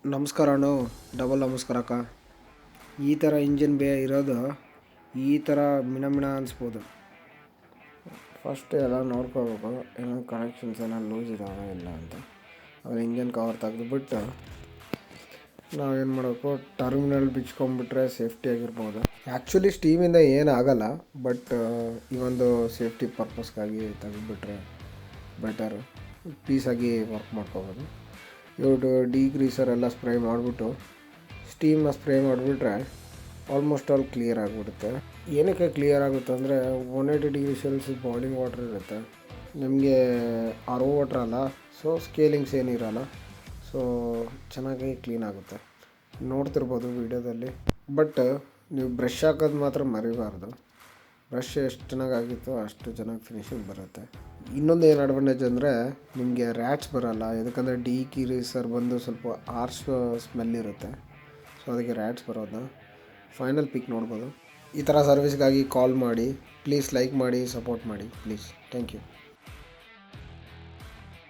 ನಮಸ್ಕಾರ ಅಣ್ಣ. ಡಬಲ್ ನಮಸ್ಕಾರ ಅಕ್ಕ. ಈ ಥರ ಇಂಜಿನ್ ಇರೋದು ಈ ಥರ ಮಿಣ ಅನಿಸ್ಬೋದು. ಫಸ್ಟ್ ಎಲ್ಲ ನೋಡ್ಕೋಬೇಕು, ಏನೋ ಕನೆಕ್ಷನ್ಸ್ ಏನೋ ಲೂಸ್ ಇದ್ದಾವೆ ಇಲ್ಲ ಅಂತ. ಅವ್ರು ಇಂಜಿನ್ ಕವರ್ ತೆಗೆದುಬಿಟ್ಟು ನಾವೇನು ಮಾಡಬೇಕು, ಟರ್ಮಿನಲ್ ಬಿಚ್ಕೊಂಡ್ಬಿಟ್ರೆ ಸೇಫ್ಟಿಯಾಗಿರ್ಬೋದು. ಆ್ಯಕ್ಚುಲಿ ಸ್ಟೀಮಿಂದ ಏನಾಗಲ್ಲ, ಬಟ್ ಈ ಒಂದು ಸೇಫ್ಟಿ ಪರ್ಪಸ್ಗಾಗಿ ತೆಗೆದುಬಿಟ್ರೆ ಬೆಟರು, ಪೀಸಾಗಿ ವರ್ಕ್ ಮಾಡ್ಕೋಬೋದು. ಇವ್ರು ಡಿಗ್ರೀಸರ್ ಎಲ್ಲ ಸ್ಪ್ರೇ ಮಾಡಿಬಿಟ್ಟು ಸ್ಟೀಮ್ನ ಸ್ಪ್ರೇ ಮಾಡಿಬಿಟ್ರೆ ಆಲ್ಮೋಸ್ಟ್ ಆಲ್ ಕ್ಲಿಯರ್ ಆಗಿಬಿಡುತ್ತೆ. ಏನಕ್ಕೆ ಕ್ಲಿಯರ್ ಆಗುತ್ತೆ ಅಂದರೆ 180 ಬಾಯ್ಲಿಂಗ್ ವಾಟರ್ ಇರುತ್ತೆ, ನಿಮಗೆ RO ವಾಟ್ರ್ ಅಲ್ಲ, ಸೊ ಸ್ಕೇಲಿಂಗ್ಸ್ ಏನಿರಲ್ಲ, ಸೊ ಚೆನ್ನಾಗಿ ಕ್ಲೀನ್ ಆಗುತ್ತೆ. ನೋಡ್ತಿರ್ಬೋದು ವೀಡಿಯೋದಲ್ಲಿ. ಬಟ್ ನೀವು ಬ್ರಷ್ ಹಾಕೋದು ಮಾತ್ರ ಮರಿಬಾರ್ದು. ಬ್ರಷ್ ಎಷ್ಟು ಚೆನ್ನಾಗಾಗಿತ್ತೋ ಅಷ್ಟು ಚೆನ್ನಾಗಿ ಫಿನಿಶಿಂಗ್ ಬರುತ್ತೆ. ಇನ್ನೊಂದು ಏನು ಅಡ್ವಾಂಟೇಜ್ ಅಂದರೆ ನಿಮಗೆ ರ್ಯಾಚ್ ಬರೋಲ್ಲ, ಯಾಕಂದರೆ ಡಿಗ್ರೀಸರ್ ಬಂದು ಸ್ವಲ್ಪ ಆರ್ಶ್ ಸ್ಮೆಲ್ ಇರುತ್ತೆ, ಸೊ ಅದಕ್ಕೆ ರ್ಯಾಚ್ ಬರೋದು. ಫೈನಲ್ ಪಿಕ್ ನೋಡ್ಬೋದು. ಈ ಥರ ಸರ್ವಿಸ್ಗಾಗಿ ಕಾಲ್ ಮಾಡಿ. ಪ್ಲೀಸ್ ಲೈಕ್ ಮಾಡಿ, ಸಪೋರ್ಟ್ ಮಾಡಿ ಪ್ಲೀಸ್. Thank you.